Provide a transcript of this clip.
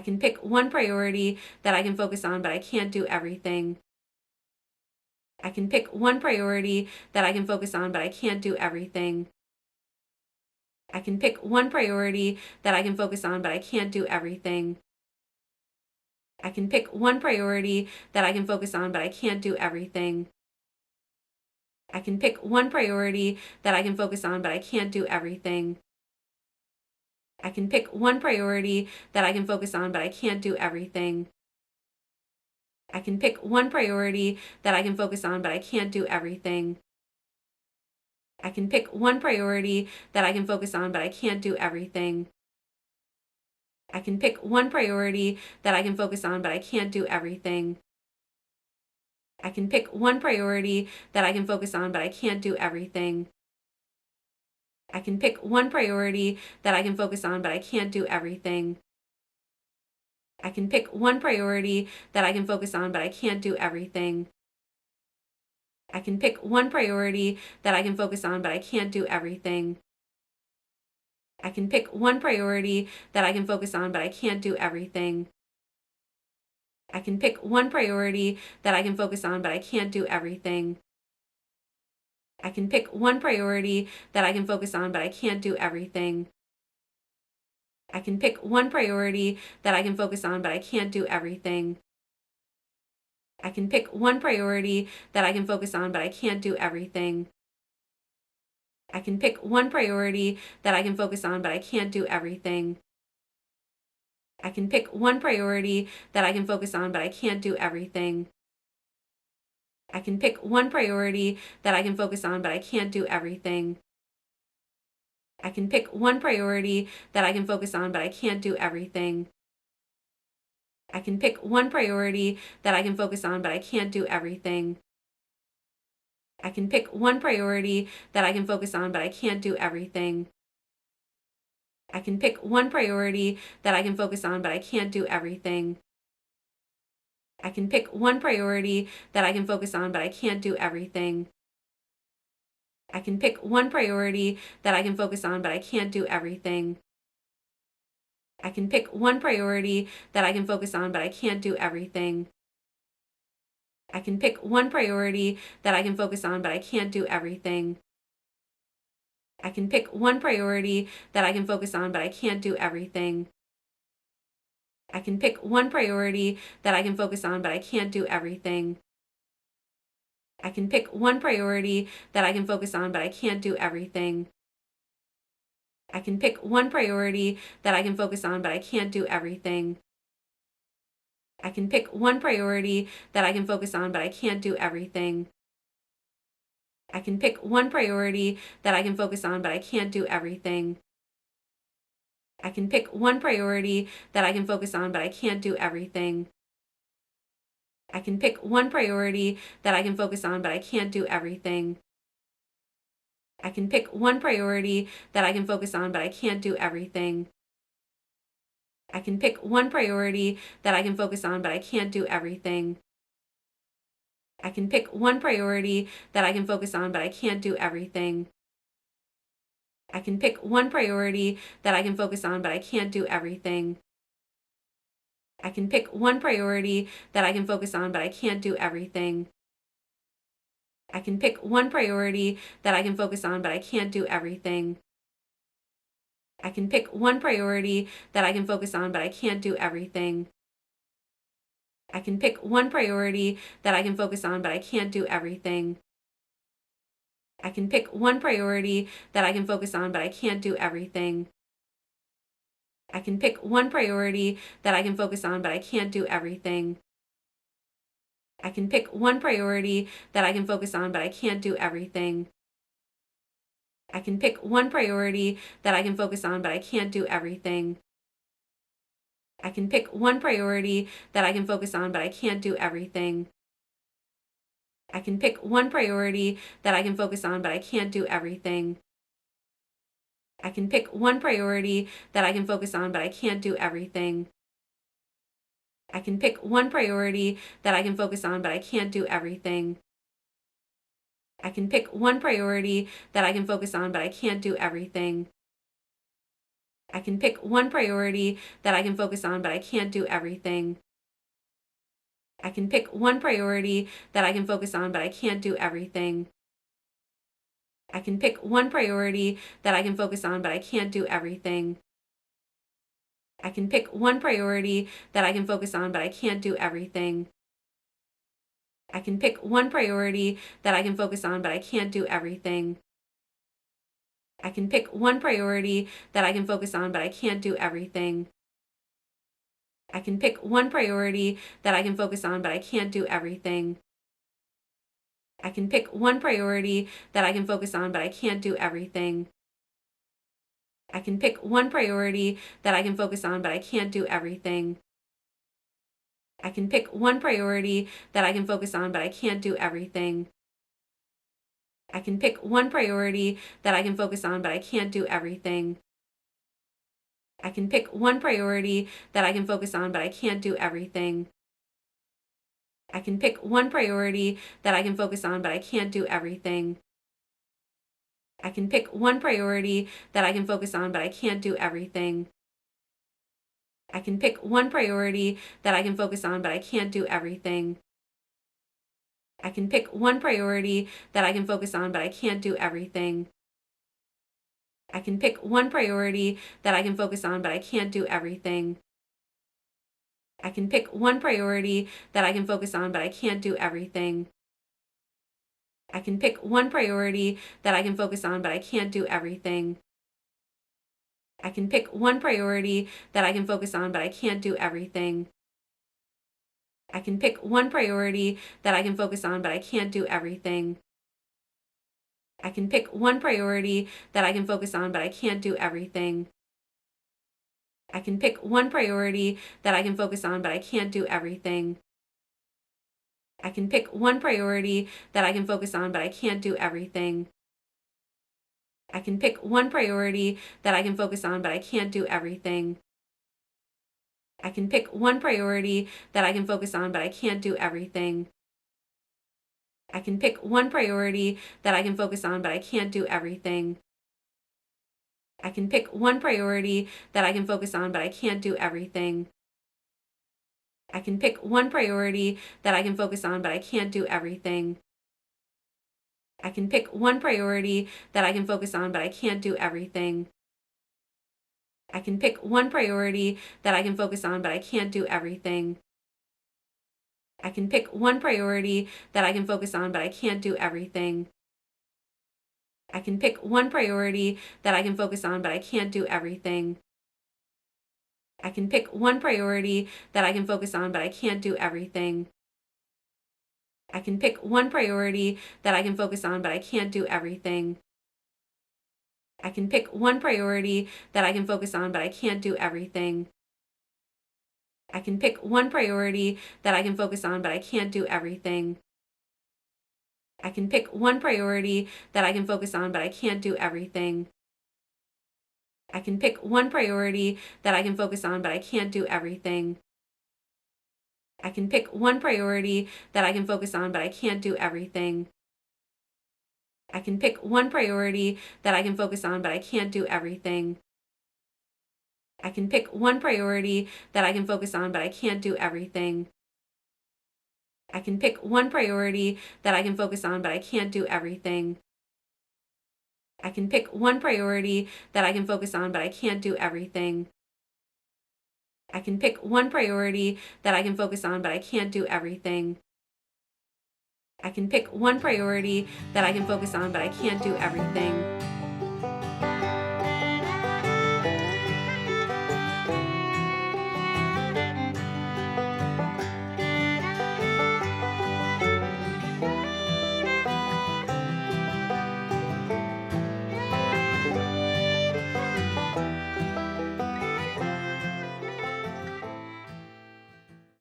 can pick one priority that I can focus on, but I can't do everything. I can pick one priority that I can focus on, but I can't do everything. I can pick one priority that I can focus on, but I can't do everything. I can pick one priority that I can focus on, but I can't do everything. I can pick one priority that I can focus on, but I can't do everything. I can pick one priority that I can focus on, but I can't do everything. I can pick one priority that I can focus on, but I can't do everything. I can pick one priority that I can focus on, but I can't do everything. I can pick one priority that I can focus on, but I can't do everything. I can pick one priority that I can focus on, but I can't do everything. I can pick one priority that I can focus on, but I can't do everything. I can pick one priority that I can focus on, but I can't do everything. I can pick one priority that I can focus on, but I can't do everything. I can pick one priority that I can focus on, but I can't do everything. I can pick one priority that I can focus on, but I can't do everything. I can pick one priority that I can focus on, but I can't do everything. I can pick one priority that I can focus on, but I can't do everything. I can pick one priority that I can focus on, but I can't do everything. I can pick one priority that I can focus on, but I can't do everything. I can pick one priority that I can focus on, but I can't do everything. I can pick one priority that I can focus on, but I can't do everything. I can pick one priority that I can focus on, but I can't do everything. I can pick one priority that I can focus on, but I can't do everything. I can pick one priority that I can focus on, but I can't do everything. I can pick one priority that I can focus on, but I can't do everything. I can pick one priority that I can focus on, but I can't do everything. I can pick one priority that I can focus on, but I can't do everything. I can pick one priority that I can focus on, but I can't do everything. I can pick one priority that I can focus on, but I can't do everything. I can pick one priority that I can focus on, but I can't do everything. I can pick one priority that I can focus on, but I can't do everything. I can pick one priority that I can focus on, but I can't do everything. I can pick one priority that I can focus on, but I can't do everything. I can pick one priority that I can focus on, but I can't do everything. I can pick one priority that I can focus on, but I can't do everything. I can pick one priority that I can focus on, but I can't do everything. I can pick one priority that I can focus on, but I can't do everything. I can pick one priority that I can focus on, but I can't do everything. I can pick one priority that I can focus on, but I can't do everything. I can pick one priority that I can focus on, but I can't do everything. I can pick one priority that I can focus on, but I can't do everything. I can pick one priority that I can focus on, but I can't do everything. I can pick one priority that I can focus on, but I can't do everything. I can pick one priority that I can focus on, but I can't do everything. I can pick one priority that I can focus on, but I can't do everything. I can pick one priority that I can focus on, but I can't do everything. I can pick one priority that I can focus on, but I can't do everything. I can pick one priority that I can focus on, but I can't do everything. I can pick one priority that I can focus on, but I can't do everything. I can pick one priority that I can focus on, but I can't do everything. I can pick one priority that I can focus on, but I can't do everything. I can pick one priority that I can focus on, but I can't do everything. I can pick one priority that I can focus on, but I can't do everything. I can pick one priority that I can focus on, but I can't do everything. I can pick one priority that I can focus on, but I can't do everything. I can pick one priority that I can focus on, but I can't do everything. I can pick one priority that I can focus on, but I can't do everything. I can pick one priority that I can focus on, but I can't do everything. I can pick one priority that I can focus on, but I can't do everything. I can pick one priority that I can focus on, but I can't do everything. I can pick one priority that I can focus on, but I can't do everything. I can pick one priority that I can focus on, but I can't do everything. I can pick one priority that I can focus on, but I can't do everything. I can pick one priority that I can focus on, but I can't do everything. I can pick one priority that I can focus on, but I can't do everything. I can pick one priority that I can focus on, but I can't do everything. I can pick one priority that I can focus on, but I can't do everything. I can pick one priority that I can focus on, but I can't do everything. I can pick one priority that I can focus on, but I can't do everything. I can pick one priority that I can focus on, but I can't do everything. I can pick one priority that I can focus on, but I can't do everything. I can pick one priority that I can focus on, but I can't do everything. I can pick one priority that I can focus on, but I can't do everything. I can pick one priority that I can focus on, but I can't do everything. I can pick one priority that I can focus on, but I can't do everything. I can pick one priority that I can focus on, but I can't do everything. I can pick one priority that I can focus on, but I can't do everything. I can pick one priority that I can focus on, but I can't do everything. I can pick one priority that I can focus on, but I can't do everything. I can pick one priority that I can focus on, but I can't do everything. I can pick one priority that I can focus on, but I can't do everything. I can pick one priority that I can focus on, but I can't do everything. I can pick one priority that I can focus on, but I can't do everything. I can pick one priority that I can focus on, but I can't do everything. I can pick one priority that I can focus on, but I can't do everything. I can pick one priority that I can focus on, but I can't do everything. I can pick one priority that I can focus on, but I can't do everything. I can pick one priority that I can focus on, but I can't do everything. I can pick one priority that I can focus on, but I can't do everything. I can pick one priority that I can focus on, but I can't do everything. I can pick one priority that I can focus on, but I can't do everything. I can pick one priority that I can focus on, but I can't do everything. I can pick one priority that I can focus on, but I can't do everything. I can pick one priority that I can focus on, but I can't do everything. I can pick one priority that I can focus on, but I can't do everything. I can pick one priority that I can focus on, but I can't do everything. I can pick one priority that I can focus on, but I can't do everything. I can pick one priority that I can focus on, but I can't do everything. I can pick one priority that I can focus on, but I can't do everything. I can pick one priority that I can focus on, but I can't do everything.